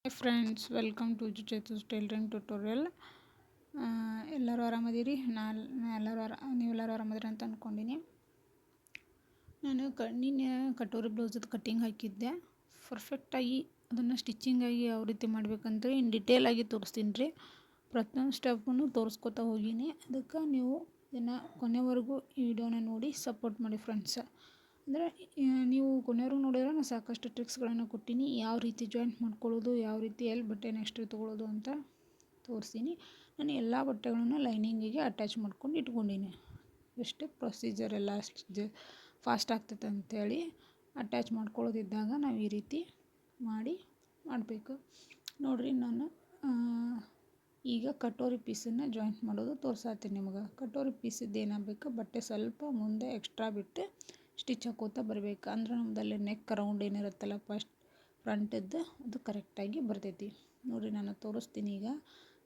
Hi friends, welcome to Chetu's Tailoring Tutorial. ಎಲ್ಲರೂ ಆರಾಮದಿರಿ. ನೀವೆಲ್ಲರೂ ಆರಾಮದಿರಿ ಅಂತ ಅಂದ್ಕೊಂಡಿನಿ. ನಾನು ನಿನ್ನೆ ಕಟೋರಿ ಬ್ಲೌಸದ್ದು ಕಟ್ಟಿಂಗ್ ಹಾಕಿದ್ದೆ. ಪರ್ಫೆಕ್ಟಾಗಿ ಅದನ್ನು ಸ್ಟಿಚಿಂಗಾಗಿ ಯಾವ ರೀತಿ ಮಾಡಬೇಕಂತ ಇನ್ ಡಿಟೇಲಾಗಿ ತೋರಿಸ್ತೀನಿ ರೀ. ಪ್ರತಿಯೊಂದು ಸ್ಟೆಪ್ಪನ್ನು ತೋರಿಸ್ಕೊತಾ ಹೋಗೀನಿ. ಅದಕ್ಕೆ ನೀವು ಇದನ್ನು ಕೊನೆವರೆಗೂ ಈ ವಿಡಿಯೋನ ನೋಡಿ ಸಪೋರ್ಟ್ ಮಾಡಿ ಫ್ರೆಂಡ್ಸ್. ಅಂದರೆ ನೀವು ಕೊನೆಯವ್ರಿಗೆ ನೋಡಿದ್ರೆ ನಾನು ಸಾಕಷ್ಟು ಟ್ರಿಕ್ಸ್ಗಳನ್ನು ಕೊಟ್ಟೀನಿ. ಯಾವ ರೀತಿ ಜಾಯಿಂಟ್ ಮಾಡ್ಕೊಳ್ಳೋದು, ಯಾವ ರೀತಿ ಎಲ್ಲಿ ಬಟ್ಟೆ ನೆಕ್ಸ್ಟ್ ತೊಗೊಳ್ಳೋದು ಅಂತ ತೋರಿಸ್ತೀನಿ. ನಾನು ಎಲ್ಲ ಬಟ್ಟೆಗಳನ್ನು ಲೈನಿಂಗಿಗೆ ಅಟ್ಯಾಚ್ ಮಾಡ್ಕೊಂಡು ಇಟ್ಕೊಂಡೀನಿ. ಎಷ್ಟು ಪ್ರೊಸೀಜರ್ ಎಲ್ಲ ಫಾಸ್ಟ್ ಆಗ್ತೈತೆ ಅಂಥೇಳಿ ಅಟ್ಯಾಚ್ ಮಾಡ್ಕೊಳ್ಳೋದಿದ್ದಾಗ ನಾವು ಈ ರೀತಿ ಮಾಡಬೇಕು. ನೋಡಿರಿ, ನಾನು ಈಗ ಕಟೋರಿ ಪೀಸನ್ನು ಜಾಯಿಂಟ್ ಮಾಡೋದು ತೋರ್ಸಾತೀನಿ ನಿಮಗೆ. ಕಟೋರಿ ಪೀಸದ್ದು ಏನಾಗಬೇಕು, ಬಟ್ಟೆ ಸ್ವಲ್ಪ ಮುಂದೆ ಎಕ್ಸ್ಟ್ರಾ ಬಿಟ್ಟು ಸ್ಟಿಚ್ ಹಾಕೋತಾ ಬರಬೇಕು. ಅಂದ್ರೆ ನಮ್ಮದಲ್ಲಿ ನೆಕ್ ರೌಂಡ್ ಏನಿರುತ್ತಲ್ಲ ಫ್ರಂಟದ್ದು ಅದು ಕರೆಕ್ಟಾಗಿ ಬರ್ತೈತಿ. ನೋಡಿರಿ, ನಾನು ತೋರಿಸ್ತೀನಿ ಈಗ.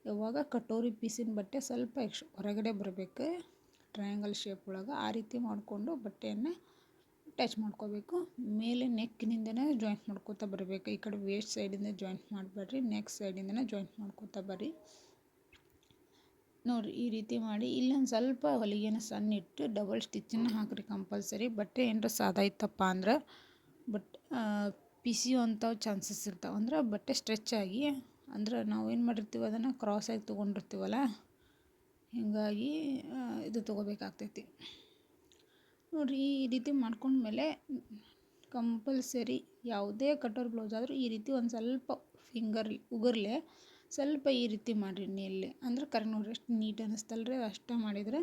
ಯಾವಾಗ ಕಟೋರಿ ಪೀಸಿನ ಬಟ್ಟೆ ಸ್ವಲ್ಪ ಹೊರಗಡೆ ಬರಬೇಕು, ಟ್ರಯಾಂಗಲ್ ಶೇಪ್ ಒಳಗೆ ಆ ರೀತಿ ಮಾಡಿಕೊಂಡು ಬಟ್ಟೆಯನ್ನು ಅಟ್ಯಾಚ್ ಮಾಡ್ಕೋಬೇಕು. ಮೇಲೆ ನೆಕ್ನಿಂದನೇ ಜಾಯಿಂಟ್ ಮಾಡ್ಕೋತಾ ಬರಬೇಕು. ಈ ಕಡೆ ವೇಸ್ಟ್ ಸೈಡಿಂದ ಜಾಯಿಂಟ್ ಮಾಡಬೇಡ್ರಿ, ನೆಕ್ ಸೈಡಿಂದನೇ ಜಾಯಿಂಟ್ ಮಾಡ್ಕೋತಾ ಬರ್ರಿ. ನೋಡಿರಿ, ಈ ರೀತಿ ಮಾಡಿ ಇಲ್ಲೊಂದು ಸ್ವಲ್ಪ ಹೊಲಿಗೆನ ಸಣ್ಣ ಇಟ್ಟು ಡಬಲ್ ಸ್ಟಿಚ್ಚನ್ನು ಹಾಕಿರಿ ಕಂಪಲ್ಸರಿ. ಬಟ್ಟೆ ಏನಾರ ಸಾದಾ ಇತ್ತಪ್ಪ ಅಂದ್ರೆ ಪಿಸಿಯುವಂಥವು ಚಾನ್ಸಸ್ ಇರ್ತಾವೆ. ಅಂದ್ರೆ ಬಟ್ಟೆ ಸ್ಟ್ರೆಚ್ ಆಗಿ, ಅಂದ್ರೆ ನಾವು ಏನು ಮಾಡಿರ್ತೀವಿ ಅದನ್ನು ಕ್ರಾಸಾಗಿ ತೊಗೊಂಡಿರ್ತೀವಲ್ಲ, ಹೀಗಾಗಿ ಇದು ತೊಗೋಬೇಕಾಗ್ತೈತಿ. ನೋಡಿರಿ, ಈ ರೀತಿ ಮಾಡ್ಕೊಂಡ್ಮೇಲೆ ಕಂಪಲ್ಸರಿ ಯಾವುದೇ ಕಟೋರ್ ಬ್ಲೌಸ್ ಆದರೂ ಈ ರೀತಿ ಒಂದು ಸ್ವಲ್ಪ ಉಗುರ್ಲೆ ಸ್ವಲ್ಪ ಈ ರೀತಿ ಮಾಡಿರಿ ನೀಲ್ಲಿ. ಅಂದ್ರೆ ನೋಡಿರಿ ಎಷ್ಟು ನೀಟ್ ಅನ್ನಿಸ್ತಲ್ರಿ. ಅಷ್ಟೇ ಮಾಡಿದರೆ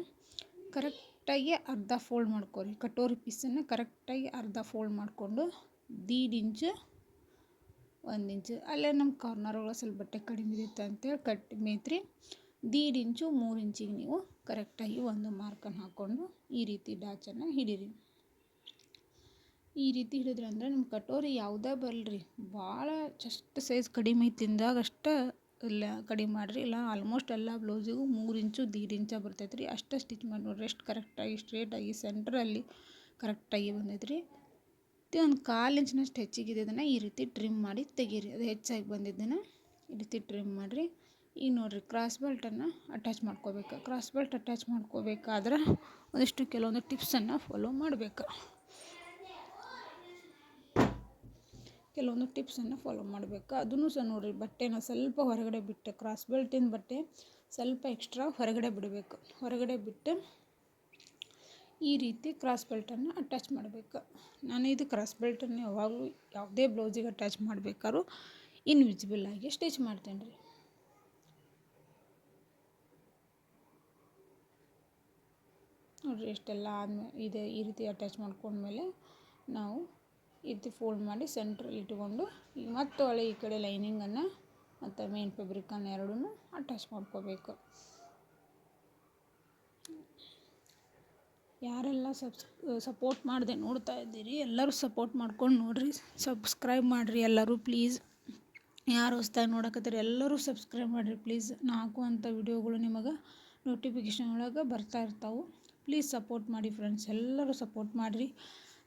ಕರೆಕ್ಟಾಗಿ ಅರ್ಧ ಫೋಲ್ಡ್ ಮಾಡ್ಕೊರಿ. ಕಟೋರಿ ಪೀಸನ್ನು ಕರೆಕ್ಟಾಗಿ ಅರ್ಧ ಫೋಲ್ಡ್ ಮಾಡಿಕೊಂಡು 1.5 ಇಂಚು 1 ಇಂಚು ಅಲ್ಲೇ ನಮ್ಮ ಕಾರ್ನರ್ ಒಳಗೆ ಸ್ವಲ್ಪ ಬಟ್ಟೆ ಕಡಿಮೆ ಇರುತ್ತೆ ಅಂತೇಳಿ ಕಡಿಮೆ 1.5 ಇಂಚು 3 ಇಂಚಿಗೆ ನೀವು ಕರೆಕ್ಟಾಗಿ ಒಂದು ಮಾರ್ಕನ್ನು ಹಾಕ್ಕೊಂಡು ಈ ರೀತಿ ಡಾಚನ್ನು ಹಿಡೀರಿ. ಈ ರೀತಿ ಹಿಡಿದ್ರಿ ಅಂದ್ರೆ ನಿಮ್ಮ ಕಟೋರಿ ಯಾವುದೇ ಬರಲ್ರಿ, ಭಾಳ ಜಸ್ಟ್ ಸೈಜ್ ಕಡಿಮೆ ತಿಂದಾಗ ಅಷ್ಟೇ ಇಲ್ಲ ಕಡಿಮೆ ಮಾಡಿರಿ. ಇಲ್ಲ ಆಲ್ಮೋಸ್ಟ್ ಎಲ್ಲ ಬ್ಲೌಸಿಗೂ 3 ಇಂಚು 1.5 ಇಂಚ ಬರ್ತೈತೆ ರೀ. ಅಷ್ಟೇ ಸ್ಟಿಚ್ ಮಾಡಿ ನೋಡಿರಿ, ಎಷ್ಟು ಕರೆಕ್ಟಾಗಿ ಸ್ಟ್ರೇಟಾಗಿ ಸೆಂಟ್ರಲ್ಲಿ ಕರೆಕ್ಟಾಗಿ ಬಂದೈತೆ ರೀ. ಒಂದು 1/4 ಇಂಚಿನಷ್ಟು ಹೆಚ್ಚಿಗಿದೆ. ಇದನ್ನು ಈ ರೀತಿ ಟ್ರಿಮ್ ಮಾಡಿ ತೆಗೀರಿ. ಅದು ಹೆಚ್ಚಾಗಿ ಬಂದಿದ್ದನ್ನು ಈ ರೀತಿ ಟ್ರಿಮ್ ಮಾಡಿರಿ. ಈಗ ನೋಡಿರಿ, ಕ್ರಾಸ್ ಬೆಲ್ಟನ್ನು ಅಟ್ಯಾಚ್ ಮಾಡ್ಕೋಬೇಕು. ಕ್ರಾಸ್ ಬೆಲ್ಟ್ ಅಟ್ಯಾಚ್ ಮಾಡ್ಕೋಬೇಕಾದ್ರೆ ಕೆಲವೊಂದು ಟಿಪ್ಸನ್ನು ಫಾಲೋ ಮಾಡಬೇಕು. ಅದನ್ನು ಸಹ ನೋಡಿರಿ, ಬಟ್ಟೆನ ಸ್ವಲ್ಪ ಹೊರಗಡೆ ಬಿಟ್ಟು, ಕ್ರಾಸ್ ಬೆಲ್ಟಿನ ಬಟ್ಟೆ ಸ್ವಲ್ಪ ಎಕ್ಸ್ಟ್ರಾ ಹೊರಗಡೆ ಬಿಡಬೇಕು. ಹೊರಗಡೆ ಬಿಟ್ಟು ಈ ರೀತಿ ಕ್ರಾಸ್ ಬೆಲ್ಟನ್ನು ಅಟ್ಯಾಚ್ ಮಾಡಬೇಕು. ನಾನು ಇದು ಕ್ರಾಸ್ ಬೆಲ್ಟನ್ನು ಯಾವಾಗಲೂ ಯಾವುದೇ ಬ್ಲೌಸಿಗೆ ಅಟ್ಯಾಚ್ ಮಾಡಬೇಕಾದ್ರೂ ಇನ್ವಿಸಿಬಲ್ ಆಗಿ ಸ್ಟಿಚ್ ಮಾಡ್ತೇನೆ ರೀ. ನೋಡಿರಿ, ಇಷ್ಟೆಲ್ಲ ಆದಮೇಲೆ ಈ ರೀತಿ ಅಟ್ಯಾಚ್ ಮಾಡ್ಕೊಂಡ್ಮೇಲೆ ನಾವು ಈ ರೀತಿ ಫೋಲ್ಡ್ ಮಾಡಿ ಸೆಂಟ್ರಲ್ಲಿ ಇಟ್ಕೊಂಡು ಈಗ ಮತ್ತೆ ಒಳ್ಳೆ ಈ ಕಡೆ ಲೈನಿಂಗನ್ನು ಮತ್ತು ಮೇನ್ ಫ್ಯಾಬ್ರಿಕನ್ನು ಎರಡೂ ಅಟ್ಯಾಚ್ ಮಾಡ್ಕೋಬೇಕು. ಯಾರೆಲ್ಲ ಸಪೋರ್ಟ್ ಮಾಡಿದೆ ನೋಡ್ತಾ ಇದ್ದೀರಿ, ಎಲ್ಲರೂ ಸಪೋರ್ಟ್ ಮಾಡ್ಕೊಂಡು ನೋಡಿರಿ. ಸಬ್ಸ್ಕ್ರೈಬ್ ಮಾಡಿರಿ ಎಲ್ಲರೂ ಪ್ಲೀಸ್. ಯಾರು ಹೊಸ್ದಾಗಿ ನೋಡಕತ್ತೀರಿ ಎಲ್ಲರೂ ಸಬ್ಸ್ಕ್ರೈಬ್ ಮಾಡಿರಿ ಪ್ಲೀಸ್. ನಾ ಹಾಕುವಂಥ ವಿಡಿಯೋಗಳು ನಿಮಗೆ ನೋಟಿಫಿಕೇಷನ್ ಒಳಗೆ ಬರ್ತಾ ಇರ್ತಾವೆ. ಪ್ಲೀಸ್ ಸಪೋರ್ಟ್ ಮಾಡಿ ಫ್ರೆಂಡ್ಸ್, ಎಲ್ಲರೂ ಸಪೋರ್ಟ್ ಮಾಡಿರಿ.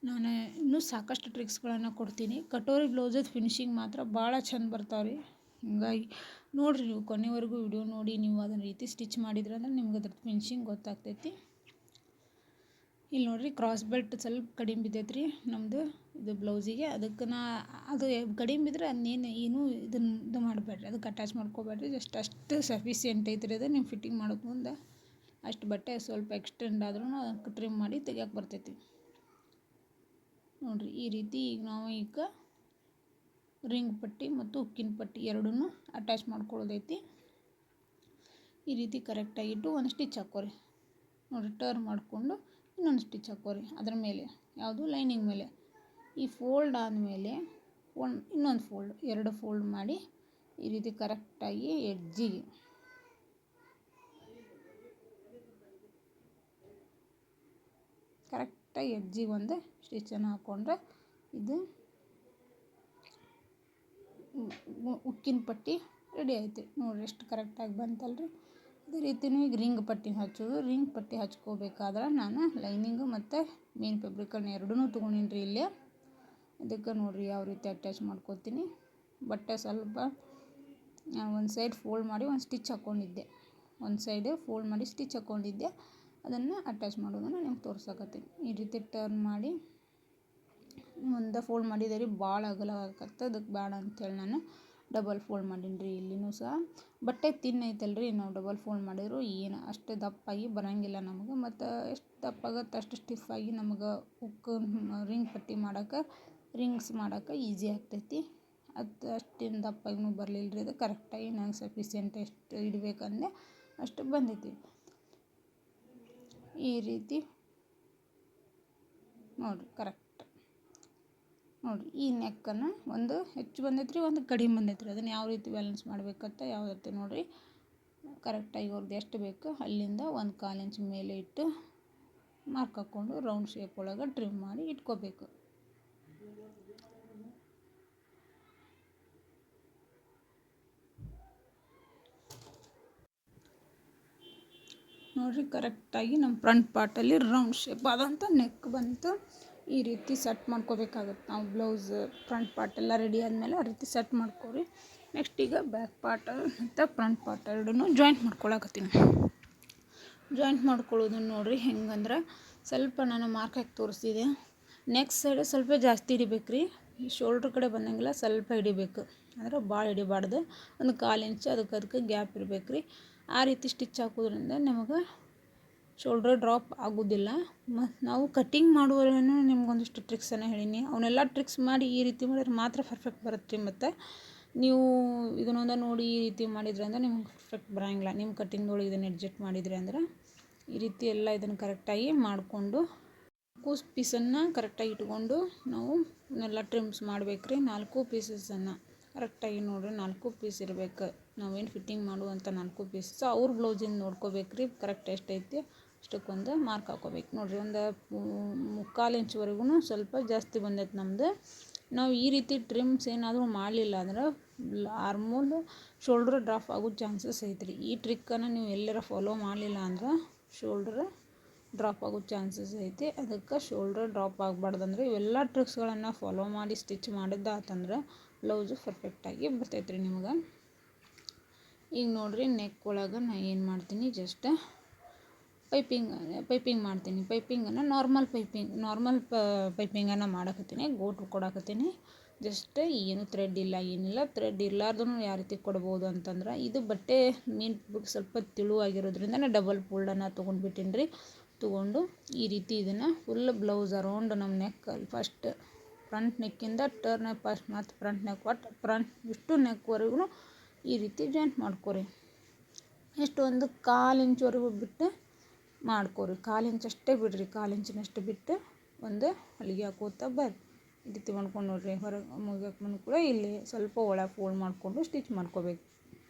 ನಾನು ಇನ್ನೂ ಸಾಕಷ್ಟು ಟ್ರಿಕ್ಸ್ಗಳನ್ನು ಕೊಡ್ತೀನಿ. ಕಟೋರಿ ಬ್ಲೌಸದ ಫಿನಿಶಿಂಗ್ ಮಾತ್ರ ಭಾಳ ಚಂದ ಬರ್ತಾವೆ ರೀ. ಹೀಗಾಗಿ ನೋಡಿರಿ, ನೀವು ಕೊನೆವರೆಗೂ ವಿಡಿಯೋ ನೋಡಿ ನೀವು ಅದನ್ನ ರೀತಿ ಸ್ಟಿಚ್ ಮಾಡಿದ್ರೆ ಅಂದ್ರೆ ನಿಮ್ಗೆ ಅದ್ರ ಫಿನಿಶಿಂಗ್ ಗೊತ್ತಾಗ್ತೈತಿ. ಇಲ್ಲಿ ನೋಡಿರಿ, ಕ್ರಾಸ್ ಬೆಲ್ಟ್ ಸ್ವಲ್ಪ ಕಡಿಮೆ ಬಿದ್ದೈತೆ ರೀ ನಮ್ಮದು ಇದು ಬ್ಲೌಸಿಗೆ. ಅದಕ್ಕೆ ಅದು ಕಡಿಮೆ ಬಿದ್ದರೆ ಏನು ಇದು ಮಾಡಬೇಡ್ರಿ, ಅದಕ್ಕೆ ಅಟ್ಯಾಚ್ ಮಾಡ್ಕೋಬೇಡ್ರಿ. ಅಷ್ಟು ಸಫಿಸಿಯೆಂಟ್ ಐತೆ ರೀ. ಅದು ನೀವು ಫಿಟ್ಟಿಂಗ್ ಮಾಡೋಕೆ ಮುಂದೆ ಅಷ್ಟು ಬಟ್ಟೆ ಸ್ವಲ್ಪ ಎಕ್ಸ್ಟೆಂಡ್ ಆದ್ರೂ ಅದಕ್ಕೆ ಟ್ರಿಮ್ ಮಾಡಿ ತೆಗಿಯೋಕೆ ಬರ್ತೈತಿ. ನೋಡಿರಿ, ಈ ರೀತಿ ಈಗ ರಿಂಗ್ ಪಟ್ಟಿ ಮತ್ತು ಉಕ್ಕಿನ ಪಟ್ಟಿ ಎರಡೂ ಅಟ್ಯಾಚ್ ಮಾಡ್ಕೊಳ್ಳೋದೈತಿ. ಈ ರೀತಿ ಕರೆಕ್ಟಾಗಿಟ್ಟು ಒಂದು ಸ್ಟಿಚ್ ಹಾಕೋರಿ. ನೋಡಿ, ಟರ್ನ್ ಮಾಡಿಕೊಂಡು ಇನ್ನೊಂದು ಸ್ಟಿಚ್ ಹಾಕೋರಿ ಅದ್ರ ಮೇಲೆ, ಯಾವುದು ಲೈನಿಂಗ್ ಮೇಲೆ. ಈ ಫೋಲ್ಡ್ ಆದಮೇಲೆ ಇನ್ನೊಂದು ಫೋಲ್ಡ್, 2 ಫೋಲ್ಡ್ ಮಾಡಿ ಈ ರೀತಿ ಕರೆಕ್ಟಾಗಿ ಎಡ್ಜಿಗೆ ಒಂದು ಸ್ಟಿಚನ್ನು ಹಾಕ್ಕೊಂಡ್ರೆ ಇದು ಉಕ್ಕಿನ ಪಟ್ಟಿ ರೆಡಿ ಆಯ್ತು. ನೋಡಿರಿ, ಎಷ್ಟು ಕರೆಕ್ಟಾಗಿ ಬಂತಲ್ರಿ. ಅದೇ ರೀತಿಯೂ ಈಗ ರಿಂಗ್ ಪಟ್ಟಿ ಹಚ್ಚೋದು. ರಿಂಗ್ ಪಟ್ಟಿ ಹಚ್ಕೋಬೇಕಾದ್ರೆ ನಾನು ಲೈನಿಂಗು ಮತ್ತು ಮೇನ್ ಫ್ಯಾಬ್ರಿಕನ್ನು ಎರಡೂ ತೊಗೊಂಡಿನಿ ರೀ ಇಲ್ಲೇ. ಅದಕ್ಕೆ ನೋಡಿರಿ ಯಾವ ರೀತಿ ಅಟ್ಯಾಚ್ ಮಾಡ್ಕೋತೀನಿ. ಬಟ್ಟೆ ಸ್ವಲ್ಪ ಒಂದು ಸೈಡ್ ಫೋಲ್ಡ್ ಮಾಡಿ ಒಂದು ಸ್ಟಿಚ್ ಹಾಕ್ಕೊಂಡಿದ್ದೆ, ಒಂದು ಸೈಡ್ ಫೋಲ್ಡ್ ಮಾಡಿ ಸ್ಟಿಚ್ ಹಾಕ್ಕೊಂಡಿದ್ದೆ. ಅದನ್ನು ಅಟ್ಯಾಚ್ ಮಾಡೋದನ್ನು ನಿಮ್ಗೆ ತೋರ್ಸಕತ್ತೀನಿ. ಈ ರೀತಿ ಟರ್ನ್ ಮಾಡಿ ಒಂದು ಫೋಲ್ಡ್ ಮಾಡಿದೆ ರೀ, ಭಾಳ ಅಗಲ ಆಗತ್ತೆ, ಅದಕ್ಕೆ ಬೇಡ ಅಂಥೇಳಿ ನಾನು ಡಬಲ್ ಫೋಲ್ಡ್ ಮಾಡೀನಿ ರೀ. ಇಲ್ಲಿನೂ ಸಹ ಬಟ್ಟೆ ತಿನ್ ಐತಲ್ರಿ, ನಾವು ಡಬಲ್ ಫೋಲ್ಡ್ ಮಾಡಿದ್ರು ಏನು ಅಷ್ಟು ದಪ್ಪಾಗಿ ಬರೋಂಗಿಲ್ಲ ನಮಗೆ. ಮತ್ತು ಎಷ್ಟು ದಪ್ಪಾಗತ್ತೆ ಅಷ್ಟು ಸ್ಟಿಫಾಗಿ ನಮಗೆ ಹುಕ್ ರಿಂಗ್ ಪಟ್ಟಿ ಮಾಡೋಕೆ, ರಿಂಗ್ಸ್ ಮಾಡೋಕೆ ಈಸಿ ಆಗ್ತೈತಿ. ಅದು ಅಷ್ಟೇನು ದಪ್ಪಾಗೂ ಬರಲಿಲ್ಲ ರೀ, ಅದು ಕರೆಕ್ಟಾಗಿ ನಂಗೆ ಸಫಿಷಿಯೆಂಟ್ ಎಷ್ಟು ಇಡಬೇಕಂದೆ ಅಷ್ಟು ಬಂದೈತಿ. ಈ ರೀತಿ ನೋಡಿರಿ, ಕರೆಕ್ಟ್ ನೋಡಿರಿ. ಈ ನೆಕ್ಕನ್ನು ಒಂದು ಹೆಚ್ಚು ಬಂದೈತೆ ರೀ, ಒಂದು ಕಡಿಮೆ ಬಂದೈತೆ ರೀ. ಅದನ್ನು ಯಾವ ರೀತಿ ಬ್ಯಾಲೆನ್ಸ್ ಮಾಡಬೇಕಂತ ಯಾವ ರೀತಿ ನೋಡಿರಿ, ಕರೆಕ್ಟಾಗಿ ಅವ್ರದ್ದು ಎಷ್ಟು ಬೇಕು ಅಲ್ಲಿಂದ 1/4 ಇಂಚ್ ಮೇಲೆ ಇಟ್ಟು ಮಾರ್ಕ್ ಹಾಕ್ಕೊಂಡು ರೌಂಡ್ ಶೇಪ್ ಒಳಗೆ ಟ್ರಿಮ್ ಮಾಡಿ ಇಟ್ಕೋಬೇಕು. ನೋಡಿರಿ, ಕರೆಕ್ಟಾಗಿ ನಮ್ಮ ಫ್ರಂಟ್ ಪಾರ್ಟಲ್ಲಿ ರೌಂಡ್ ಶೇಪ್ ಆದಂಥ ನೆಕ್ ಬಂತು. ಈ ರೀತಿ ಸೆಟ್ ಮಾಡ್ಕೋಬೇಕಾಗುತ್ತೆ ನಾವು. ಬ್ಲೌಸ್ ಫ್ರಂಟ್ ಪಾರ್ಟ್ ಎಲ್ಲ ರೆಡಿ ಆದಮೇಲೆ ಆ ರೀತಿ ಸೆಟ್ ಮಾಡ್ಕೊರಿ. ನೆಕ್ಸ್ಟ್ ಈಗ ಬ್ಯಾಕ್ ಪಾರ್ಟ್ ಮತ್ತು ಫ್ರಂಟ್ ಪಾರ್ಟ್ ಎರಡೂ ಜಾಯಿಂಟ್ ಮಾಡ್ಕೊಳಕತ್ತೀನಿ. ಜಾಯಿಂಟ್ ಮಾಡ್ಕೊಳ್ಳೋದನ್ನು ನೋಡಿರಿ ಹೆಂಗಂದ್ರೆ, ಸ್ವಲ್ಪ ನಾನು ಮಾರ್ಕ್ ಹಾಕಿ ತೋರಿಸಿದೆ. ನೆಕ್ಸ್ಟ್ ಸೈಡ್ ಸ್ವಲ್ಪ ಜಾಸ್ತಿ ಹಿಡಿಬೇಕು ರೀ, ಶೋಲ್ಡ್ರ್ ಕಡೆ ಬಂದಂಗೆಲ್ಲ ಸ್ವಲ್ಪ ಹಿಡಿಬೇಕು, ಅಂದ್ರೆ ಭಾಳ ಹಿಡಿಬಾರ್ದು. ಒಂದು 1/4 ಇಂಚ್ ಅದಕ್ಕೆ ಗ್ಯಾಪ್ ಇರಬೇಕು ರೀ. ಆ ರೀತಿ ಸ್ಟಿಚ್ ಹಾಕೋದ್ರಿಂದ ನಮಗೆ ಶೋಲ್ಡ್ರ್ ಡ್ರಾಪ್ ಆಗೋದಿಲ್ಲ. ಮತ್ತು ನಾವು ಕಟ್ಟಿಂಗ್ ಮಾಡುವವರೇನು ನಿಮ್ಗೊಂದಿಷ್ಟು ಟ್ರಿಕ್ಸನ್ನು ಹೇಳೀನಿ, ಅವನ್ನೆಲ್ಲ ಟ್ರಿಕ್ಸ್ ಮಾಡಿ ಈ ರೀತಿ ಮಾಡಿದ್ರೆ ಮಾತ್ರ ಪರ್ಫೆಕ್ಟ್ ಬರುತ್ತೆ ರೀ. ಮತ್ತು ನೀವು ಇದನ್ನೊಂದು ನೋಡಿ ಈ ರೀತಿ ಮಾಡಿದ್ರೆ ಅಂದ್ರೆ ನಿಮ್ಗೆ ಪರ್ಫೆಕ್ಟ್ ಬರೋಂಗಿಲ್ಲ. ನಿಮ್ಮ ಕಟ್ಟಿಂಗ್ದೊಳಗೆ ಇದನ್ನು ಅಡ್ಜಸ್ಟ್ ಮಾಡಿದ್ರಿ ಅಂದ್ರೆ ಈ ರೀತಿ ಎಲ್ಲ ಇದನ್ನು ಕರೆಕ್ಟಾಗಿ ಮಾಡಿಕೊಂಡು ಕೂಸ್ ಪೀಸನ್ನು ಕರೆಕ್ಟಾಗಿ ಇಟ್ಕೊಂಡು ನಾವು ಇವನ್ನೆಲ್ಲ ಟ್ರಿಮ್ಸ್ ಮಾಡ್ಬೇಕು ರೀ. 4 ಪೀಸಸನ್ನು ಕರೆಕ್ಟಾಗಿ ನೋಡಿರಿ, 4 ಪೀಸ್ ಇರಬೇಕು. ನಾವೇನು ಫಿಟ್ಟಿಂಗ್ ಮಾಡುವಂಥ 4 ಪೀಸಸ್ ಅವ್ರ ಬ್ಲೌಸಿಂದ ನೋಡ್ಕೋಬೇಕು ರೀ. ಕರೆಕ್ಟ್ ಎಷ್ಟೈತಿ ಅಷ್ಟಕ್ಕೊಂದು ಮಾರ್ಕ್ ಹಾಕೋಬೇಕು. ನೋಡಿರಿ, ಒಂದು 3/4 ಇಂಚ್ವರೆಗೂ ಸ್ವಲ್ಪ ಜಾಸ್ತಿ ಬಂದೈತೆ ನಮ್ಮದು. ನಾವು ಈ ರೀತಿ ಟ್ರಿಮ್ಸ್ ಏನಾದರೂ ಮಾಡಲಿಲ್ಲ ಅಂದ್ರೆ ಆರ್ಮೋಲ್ ಶೋಲ್ಡ್ರ್ ಡ್ರಾಪ್ ಆಗೋ ಚಾನ್ಸಸ್ ಐತೆ ರೀ. ಈ ಟ್ರಿಕ್ಕನ್ನು ನೀವು ಎಲ್ಲರ ಫಾಲೋ ಮಾಡಲಿಲ್ಲ ಅಂದ್ರೆ ಶೋಲ್ಡ್ರ್ ಡ್ರಾಪ್ ಆಗೋ ಚಾನ್ಸಸ್ ಐತಿ. ಅದಕ್ಕೆ ಶೋಲ್ಡ್ರ್ ಡ್ರಾಪ್ ಆಗಬಾರ್ದಂದ್ರೆ ಇವೆಲ್ಲ ಟ್ರಿಕ್ಸ್ಗಳನ್ನು ಫಾಲೋ ಮಾಡಿ ಸ್ಟಿಚ್ ಮಾಡಿದ್ದಾತಂದ್ರೆ ಬ್ಲೌಸು ಪರ್ಫೆಕ್ಟಾಗಿ ಬರ್ತೈತೆ ರೀ ನಿಮ್ಗೆ. ಈಗ ನೋಡಿರಿ, ನೆಕ್ ಒಳಗೆ ನಾನು ಏನು ಮಾಡ್ತೀನಿ, ಜಸ್ಟ್ ಪೈಪಿಂಗ್ ಮಾಡ್ತೀನಿ. ಪೈಪಿಂಗನ್ನು ನಾರ್ಮಲ್ ಪೈಪಿಂಗನ್ನು ಮಾಡಕತ್ತೀನಿ, ಗೋಟು ಕೊಡಕತ್ತೀನಿ. ಜಸ್ಟ್ ಏನು ಥ್ರೆಡ್ ಇಲ್ಲ, ಏನಿಲ್ಲ. ಥ್ರೆಡ್ ಇರಲಾರ್ದೂ ಯಾವ ರೀತಿ ಕೊಡ್ಬೋದು ಅಂತಂದ್ರೆ, ಇದು ಬಟ್ಟೆ ಮೀನ್ ಸ್ವಲ್ಪ ತಿಳುವಾಗಿರೋದ್ರಿಂದ ನಾನು ಡಬಲ್ ಫೋಲ್ಡನ್ನು ತೊಗೊಂಡ್ಬಿಟ್ಟಿನಿ ರೀ. ತೊಗೊಂಡು ಈ ರೀತಿ ಇದನ್ನು ಫುಲ್ ಬ್ಲೌಸ್ ಅರೌಂಡ್ ನಮ್ಮ ನೆಕ್ಕಲ್ಲಿ ಫಸ್ಟ್ ಫ್ರಂಟ್ ನೆಕ್ಕಿಂದ ಟರ್ನ್ ಫಸ್ಟ್ ಮತ್ತು ಫ್ರಂಟ್ ನೆಕ್ ಒಟ್ಟು ಫ್ರಂಟ್ ಇಷ್ಟು ನೆಕ್ವರೆಗೂ ಈ ರೀತಿ ಜಾಯಿಂಟ್ ಮಾಡ್ಕೊರಿ. ಎಷ್ಟು ಒಂದು 1/4 ಇಂಚ್ವರೆಗೂ ಬಿಟ್ಟು ಮಾಡ್ಕೊರಿ. 1/4 ಇಂಚ್ ಅಷ್ಟೇ ಬಿಡ್ರಿ, 1/4 ಇಂಚಿನಷ್ಟು ಬಿಟ್ಟು ಒಂದು ಹೊಲಿಗೆ ಹಾಕೋತಾ ಬರ್ರಿ. ಈ ರೀತಿ ಮಾಡ್ಕೊಂಡು ನೋಡಿರಿ, ಹೊರಗೆ ಮುಗಿಯೋಕೆ ಬಂದು ಕೂಡ ಇಲ್ಲಿ ಸ್ವಲ್ಪ ಒಳಗೆ ಫೋಲ್ಡ್ ಮಾಡಿಕೊಂಡು ಸ್ಟಿಚ್ ಮಾಡ್ಕೋಬೇಕು.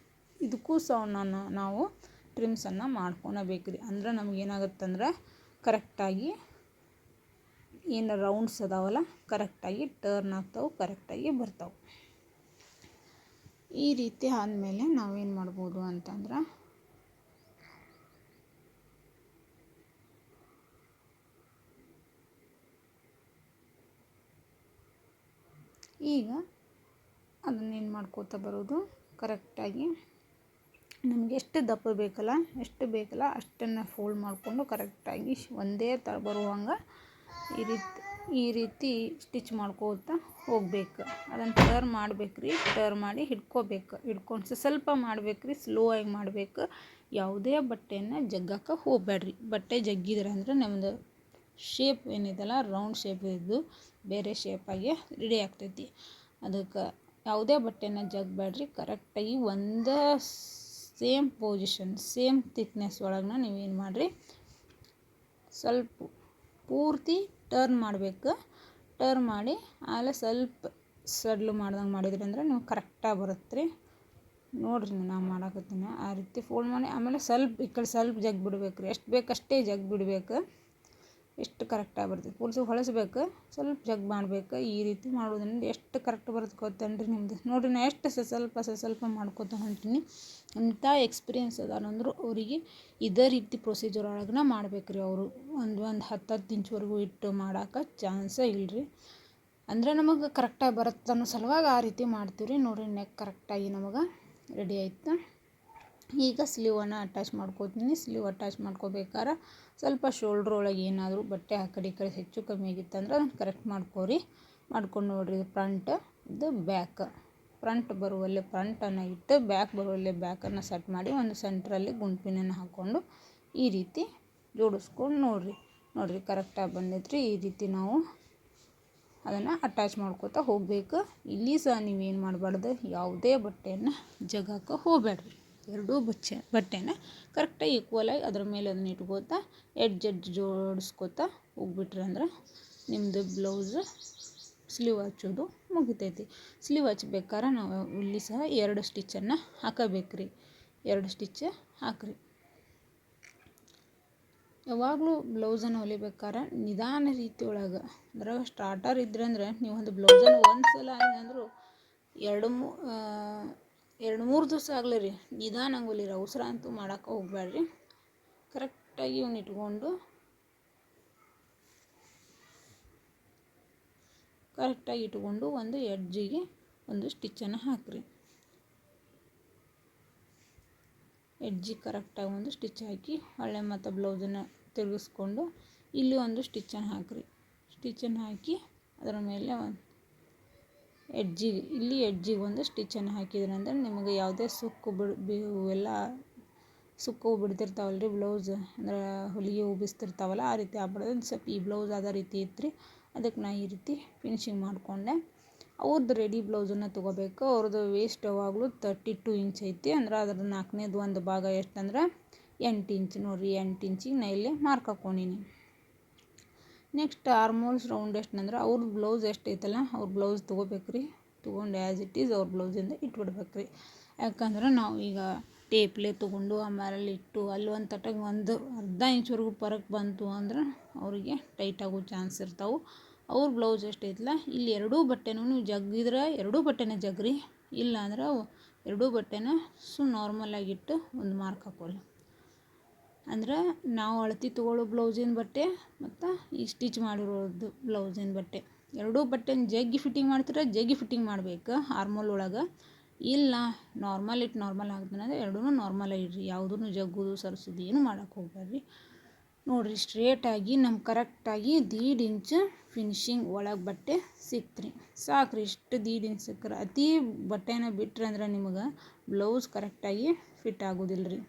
ಇದಕ್ಕೂ ಸಹ ನಾವು ಟ್ರಿಮ್ಸನ್ನು ಮಾಡ್ಕೊಳಬೇಕು ರೀ. ಅಂದ್ರೆ ನಮಗೇನಾಗುತ್ತಂದ್ರೆ ಕರೆಕ್ಟಾಗಿ ಏನು ರೌಂಡ್ಸ್ ಅದಾವಲ್ಲ ಕರೆಕ್ಟಾಗಿ ಟರ್ನ್ ಆಗ್ತಾವೆ, ಕರೆಕ್ಟಾಗಿ ಬರ್ತಾವೆ. ಈ ರೀತಿ ಆದಮೇಲೆ ನಾವೇನು ಮಾಡ್ಬೋದು ಅಂತಂದ್ರೆ, ಈಗ ಅದನ್ನೇನು ಮಾಡ್ಕೋತಾ ಬರೋದು, ಕರೆಕ್ಟಾಗಿ ನಮಗೆ ಎಷ್ಟು ದಪ್ಪ ಬೇಕಲ್ಲ ಅಷ್ಟನ್ನು ಫೋಲ್ಡ್ ಮಾಡಿಕೊಂಡು ಕರೆಕ್ಟಾಗಿ ಒಂದೇ ಥರ ಬರುವಂಗೆ ಈ ರೀತಿ ಸ್ಟಿಚ್ ಮಾಡ್ಕೋತಾ ಹೋಗ್ಬೇಕು. ಅದನ್ನು ಟರ್ನ್ ಮಾಡ್ಬೇಕು ರೀ. ಟರ್ನ್ ಮಾಡಿ ಹಿಡ್ಕೊಂಡು ಸ್ವಲ್ಪ ಮಾಡ್ಬೇಕು ರೀ, ಸ್ಲೋ ಆಗಿ ಮಾಡಬೇಕು. ಯಾವುದೇ ಬಟ್ಟೆಯನ್ನು ಜಗ್ಗಕ್ಕೆ ಹೋಗಬೇಡ್ರಿ. ಬಟ್ಟೆ ಜಗ್ಗಿದ್ರೆ ಅಂದರೆ ನಮ್ಮದು ಶೇಪ್ ಏನಿದೆಲ್ಲ ರೌಂಡ್ ಶೇಪ್ ಇದ್ದು ಬೇರೆ ಶೇಪಾಗಿ ರೆಡಿ ಆಗ್ತೈತಿ. ಅದಕ್ಕೆ ಯಾವುದೇ ಬಟ್ಟೆನ ಜಗ್ಬೇಡ್ರಿ. ಕರೆಕ್ಟಾಗಿ ಒಂದು ಸೇಮ್ ಪೊಸಿಷನ್, ಸೇಮ್ ಥಿಕ್ನೆಸ್ ಒಳಗೆ ನೀವೇನು ಮಾಡಿರಿ, ಸ್ವಲ್ಪ ಪೂರ್ತಿ ಟರ್ನ್ ಮಾಡಬೇಕು. ಟರ್ನ್ ಮಾಡಿ ಆಮೇಲೆ ಸ್ವಲ್ಪ ಸಡ್ಲು ಮಾಡ್ದಂಗೆ ಮಾಡಿದ್ರಿ ಅಂದ್ರೆ ನೀವು ಕರೆಕ್ಟಾಗಿ ಬರುತ್ತೆ ರೀ. ನೋಡಿರಿ, ನಾನು ಮಾಡಾಕತ್ತೀನಿ ಆ ರೀತಿ ಫೋಲ್ಡ್ ಮಾಡಿ ಆಮೇಲೆ ಸ್ವಲ್ಪ ಈ ಕಡೆ ಸ್ವಲ್ಪ ಜಗ್ ಬಿಡಬೇಕು ರೀ. ಎಷ್ಟು ಬೇಕು ಅಷ್ಟೇ ಜಗ್ ಬಿಡಬೇಕು, ಎಷ್ಟು ಕರೆಕ್ಟಾಗಿ ಬರ್ತೈತೆ. ಪೂರ್ತಿ ಹೊಳಸ್ಬೇಕು, ಸ್ವಲ್ಪ ಜಗ್ ಮಾಡಬೇಕು. ಈ ರೀತಿ ಮಾಡೋದ್ರಿಂದ ಎಷ್ಟು ಕರೆಕ್ಟ್ ಬರುತ್ತೆ ಗೊತ್ತೇನ್ರಿ ನಿಮ್ಮದು. ನೋಡಿರಿ, ನಾನು ಎಷ್ಟು ಸ್ವಲ್ಪ ಮಾಡ್ಕೊತಾ ಹೊಂಟೀನಿ. ಅಂಥ ಎಕ್ಸ್ಪೀರಿಯೆನ್ಸ್ ಅದಾರಂದ್ರು ಅವರಿಗೆ ಇದೇ ರೀತಿ ಪ್ರೊಸೀಜರ್ ಒಳಗೆ ಮಾಡ್ಬೇಕು ರೀ. ಅವರು ಒಂದು 10 ಇಂಚ್ವರೆಗೂ ಇಟ್ಟು ಮಾಡೋಕೆ ಚಾನ್ಸೇ ಇಲ್ಲ ರೀ. ಅಂದರೆ ನಮಗೆ ಕರೆಕ್ಟಾಗಿ ಬರುತ್ತೆ ಅನ್ನೋ ಸಲುವಾಗಿ ಆ ರೀತಿ ಮಾಡ್ತೀವಿ ರೀ. ನೋಡಿರಿ, ನೆಕ್ ಕರೆಕ್ಟಾಗಿ ನಮಗೆ ರೆಡಿ ಆಯಿತು. ಈಗ ಸ್ಲೀವನ್ನು ಅಟ್ಯಾಚ್ ಮಾಡ್ಕೋತೀನಿ. ಸ್ಲೀವ್ ಅಟ್ಯಾಚ್ ಮಾಡ್ಕೋಬೇಕಾದ್ರೆ ಸ್ವಲ್ಪ ಶೋಲ್ಡ್ರ್ ಒಳಗೆ ಏನಾದರೂ ಬಟ್ಟೆ ಆ ಕಡೆ ಈ ಕಡೆ ಹೆಚ್ಚು ಕಮ್ಮಿ ಆಗಿತ್ತಂದ್ರೆ ಅದನ್ನು ಕರೆಕ್ಟ್ ಮಾಡ್ಕೊರಿ. ಮಾಡ್ಕೊಂಡು ನೋಡಿರಿ ಫ್ರಂಟ್ ಇದು ಬ್ಯಾಕ್. ಫ್ರಂಟ್ ಬರುವಲ್ಲೇ ಫ್ರಂಟನ್ನು ಇಟ್ಟು ಬ್ಯಾಕ್ ಬರುವಲ್ಲೇ ಬ್ಯಾಕನ್ನು ಸೆಟ್ ಮಾಡಿ ಒಂದು ಸೆಂಟ್ರಲ್ಲಿ ಗುಂಪಿನನ್ನು ಹಾಕ್ಕೊಂಡು ಈ ರೀತಿ ಜೋಡಿಸ್ಕೊಂಡು ನೋಡಿರಿ ಕರೆಕ್ಟಾಗಿ ಬಂದೈತ್ರಿ. ಈ ರೀತಿ ನಾವು ಅದನ್ನು ಅಟ್ಯಾಚ್ ಮಾಡ್ಕೋತಾ ಹೋಗಬೇಕು. ಇಲ್ಲಿ ಸಹ ನೀವೇನು ಮಾಡಬಾರ್ದು, ಯಾವುದೇ ಬಟ್ಟೆಯನ್ನು ಜಗಕ್ಕೆ ಹೋಗಬೇಡ್ರಿ. ಎರಡೂ ಬಟ್ಟೆನ ಕರೆಕ್ಟಾಗಿ ಈಕ್ವಲಾಗಿ ಅದ್ರ ಮೇಲೆ ಅದನ್ನ ಇಟ್ಕೋತಾ ಎಡ್ಜ್ ಜೋಡಿಸ್ಕೋತಾ ಹೋಗ್ಬಿಟ್ರಿ ಅಂದ್ರೆ ನಿಮ್ಮದು ಬ್ಲೌಸ್ ಸ್ಲೀವ್ ಹಚ್ಚೋದು ಮುಗಿತೈತಿ. ಸ್ಲೀವ್ ಹಚ್ಬೇಕಾದ್ರೆ ನಾವು ಇಲ್ಲಿ ಸಹ 2 ಸ್ಟಿಚ್ಚನ್ನು ಹಾಕಬೇಕ್ರಿ. 2 ಸ್ಟಿಚ್ ಹಾಕ್ರಿ. ಯಾವಾಗಲೂ ಬ್ಲೌಸನ್ನು ಹೊಲಿಬೇಕಾದ್ರೆ ನಿಧಾನ ರೀತಿ ಒಳಗೆ ಅದ್ರಾಗ ಸ್ಟಾರ್ಟರ್ ಇದ್ರಂದ್ರೆ ನೀವು ಒಂದು ಬ್ಲೌಸನ್ನು ಒಂದು ಸಲ ಅಂದರೂ 2-3 ದಿವಸ ಆಗಲಿ ರೀ ನಿಧಾನಂಗೆ ಹೊಲಿರಿ. ಅವಸರ ಅಂತೂ ಮಾಡೋಕ್ಕೆ ಹೋಗಬೇಡ್ರಿ. ಕರೆಕ್ಟಾಗಿ ಇವ್ನ ಇಟ್ಕೊಂಡು ಒಂದು ಎಡ್ಜಿಗೆ ಒಂದು ಸ್ಟಿಚ್ಚನ್ನು ಹಾಕಿರಿ. ಎಡ್ಜಿಗೆ ಕರೆಕ್ಟಾಗಿ ಒಂದು ಸ್ಟಿಚ್ ಹಾಕಿ ಹೊಳ್ಳೆ ಮತ್ತು ಬ್ಲೌಸನ್ನು ತಿರುಗಿಸ್ಕೊಂಡು ಇಲ್ಲಿ ಒಂದು ಸ್ಟಿಚ್ಚನ್ನು ಹಾಕಿರಿ. ಸ್ಟಿಚ್ಚನ್ನು ಹಾಕಿ ಅದರ ಮೇಲೆ ಒಂದು ಎಡ್ಜಿಗೆ ಒಂದು ಸ್ಟಿಚ್ಚನ್ನು ಹಾಕಿದ್ರಂದ್ರೆ ನಿಮಗೆ ಯಾವುದೇ ಎಲ್ಲ ಸುಕ್ಕು ಬಿಡ್ತಿರ್ತಾವಲ್ಲ ರೀ ಬ್ಲೌಸ್, ಅಂದ್ರೆ ಹೊಲಿಗೆ ಉಬಿಸ್ತಿರ್ತಾವಲ್ಲ ಆ ರೀತಿ ಆಗ್ಬಿಡೋದು. ಸ್ವಲ್ಪ ಈ ಬ್ಲೌಸ್ ಅದೇ ರೀತಿ ಇತ್ತು. ಅದಕ್ಕೆ ನಾ ಈ ರೀತಿ ಫಿನಿಶಿಂಗ್ ಮಾಡಿಕೊಂಡೆ. ಅವ್ರದ್ದು ರೆಡಿ ಬ್ಲೌಸನ್ನು ತೊಗೋಬೇಕು. ಅವ್ರದ್ದು ವೇಸ್ಟ್ ಯಾವಾಗಲೂ 32 ಇಂಚ್ ಐತಿ. ಅಂದ್ರೆ ಅದ್ರ 4ನೇದು ಒಂದು ಭಾಗ ಎಷ್ಟಂದ್ರೆ 8 ಇಂಚ್ ನೋಡಿರಿ. 8 ಇಂಚಿಗೆ ನಾ ಇಲ್ಲಿ ಮಾರ್ಕ್ ಹಾಕ್ಕೊಂಡೀನಿ. ನೆಕ್ಸ್ಟ್ ಆರ್ಮೋಲ್ಸ್ ರೌಂಡ್ ಎಷ್ಟಂದ್ರೆ ಅವ್ರದ್ದು ಬ್ಲೌಸ್ ಎಷ್ಟು ಐತಲ್ಲ ಅವ್ರ ಬ್ಲೌಸ್ ತೊಗೋಬೇಕ್ರಿ. ತೊಗೊಂಡು ಆ್ಯಸ್ ಇಟ್ ಈಸ್ ಅವ್ರ ಬ್ಲೌಸಿಂದ ಇಟ್ಬಿಡ್ಬೇಕ್ರಿ. ಯಾಕಂದ್ರೆ ನಾವು ಈಗ ಟೇಪ್ಲೆ ತೊಗೊಂಡು ಆಮೇಲೆ ಇಟ್ಟು ಅಲ್ಲಿ ಒಂದು ತಟಗೆ ಒಂದು ಅರ್ಧ ಇಂಚ್ವರೆಗೂ ಪರಕ್ ಬಂತು ಅಂದ್ರೆ ಅವರಿಗೆ ಟೈಟ್ ಆಗೋ ಚಾನ್ಸ್ ಇರ್ತಾವೆ. ಅವ್ರ ಬ್ಲೌಸ್ ಎಷ್ಟೈತಲ್ಲ ಇಲ್ಲಿ 2 ಬಟ್ಟೆನೂ ನೀವು ಜಗ್ಗಿದ್ರೆ 2 ಬಟ್ಟೆನ ಜಗ್ರಿ. ಇಲ್ಲ ಅಂದ್ರೆ 2 ಬಟ್ಟೆನ ನಾರ್ಮಲಾಗಿಟ್ಟು ಒಂದು ಮಾರ್ಕ್ ಹಾಕೋರಿ. ಅಂದ್ರೆ ನಾವು ಅಳತೆ ತೊಗೊಳ್ಳೋ ಬ್ಲೌಸಿನ ಬಟ್ಟೆ ಮತ್ತು ಈ ಸ್ಟಿಚ್ ಮಾಡಿರೋದು ಬ್ಲೌಸಿನ ಬಟ್ಟೆ 2 ಬಟ್ಟೆನ ಜಗ್ಗಿ ಫಿಟ್ಟಿಂಗ್ ಮಾಡ್ತೀರ, ಜಗ್ಗಿ ಫಿಟ್ಟಿಂಗ್ ಮಾಡಬೇಕು ಆರ್ಮೋಲ್ ಒಳಗೆ. ಇಲ್ಲ ನಾರ್ಮಲ್ ಆಗ್ತಾನೆ ಅಂದರೆ 2 ನಾರ್ಮಲಾಗಿ ಇಡ್ರಿ. ಯಾವುದೂ ಜಗ್ಗುದು ಸರಿಸೋದು ಏನು ಮಾಡೋಕ್ಕೆ ಹೋಗ್ಬೇಡ್ರಿ. ನೋಡಿರಿ ಸ್ಟ್ರೇಟಾಗಿ ನಮ್ಗೆ ಕರೆಕ್ಟಾಗಿ 1.5 ಇಂಚ್ ಫಿನಿಶಿಂಗ್ ಒಳಗೆ ಬಟ್ಟೆ ಸಿಕ್ತ್ರಿ. ಸಾಕ್ರಿ. ಇಷ್ಟು 1.5 ಇಂಚ್ ಸಿಕ್ಕರೆ ಅತಿ ಬಟ್ಟೆನ ಬಿಟ್ರಿ ಅಂದ್ರೆ ನಿಮಗೆ ಬ್ಲೌಸ್ ಕರೆಕ್ಟಾಗಿ ಫಿಟ್ ಆಗೋದಿಲ್ಲ ರೀ.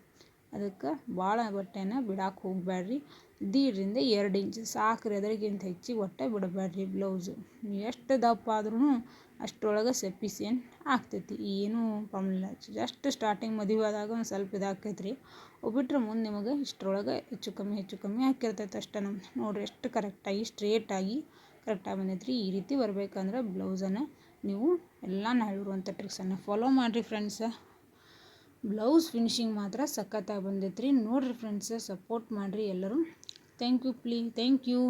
ಅದಕ್ಕೆ ಭಾಳ ಬಟ್ಟೆನ ಬಿಡಕ್ಕೆ ಹೋಗಬೇಡ್ರಿ. 1.5ರಿಂದ 2 ಇಂಚ್ ಸಾಕ್ರಿ. ಅದರಿಗಿಂತ ಹೆಚ್ಚಿಗೆ ಒಟ್ಟೆ ಬಿಡಬೇಡ್ರಿ. ಬ್ಲೌಸು ನೀವು ಎಷ್ಟು ದಪ್ಪ ಆದ್ರೂ ಅಷ್ಟರೊಳಗೆ ಸಫಿಸಿಯೆಂಟ್ ಆಗ್ತೈತಿ. ಏನೂ ಪ್ರಾಬ್ಲಮ್ ಇಲ್ಲ. ಜಸ್ಟ್ ಸ್ಟಾರ್ಟಿಂಗ್ ಮದುವೆ ಆದಾಗ ಒಂದು ಸ್ವಲ್ಪ ಇದಾಕೈತ್ರಿ. ಬಿಟ್ರೆ ಮುಂದೆ ನಿಮಗೆ ಇಷ್ಟರೊಳಗೆ ಹೆಚ್ಚು ಕಮ್ಮಿ ಹಾಕಿರ್ತೈತೆ ಅಷ್ಟೇ. ನೋಡಿರಿ ಎಷ್ಟು ಕರೆಕ್ಟಾಗಿ ಸ್ಟ್ರೇಟಾಗಿ ಕರೆಕ್ಟಾಗಿ ಬಂದೈತ್ರಿ. ಈ ರೀತಿ ಬರಬೇಕಂದ್ರೆ ಬ್ಲೌಸನ್ನು ನೀವು ಎಲ್ಲ ನಾ ಹೇಳಿರುವಂಥ ಟ್ರಿಕ್ಸನ್ನು ಫಾಲೋ ಮಾಡಿರಿ ಫ್ರೆಂಡ್ಸ. ಬ್ಲೌಸ್ ಫಿನಿಶಿಂಗ್ ಮಾತ್ರ ಸಖತ್ತಾಗಿ ಬಂದೈತ್ರಿ. ನೋಡಿರಿ ಫ್ರೆಂಡ್ಸ, ಸಪೋರ್ಟ್ ಮಾಡಿರಿ ಎಲ್ಲರೂ. Thank you.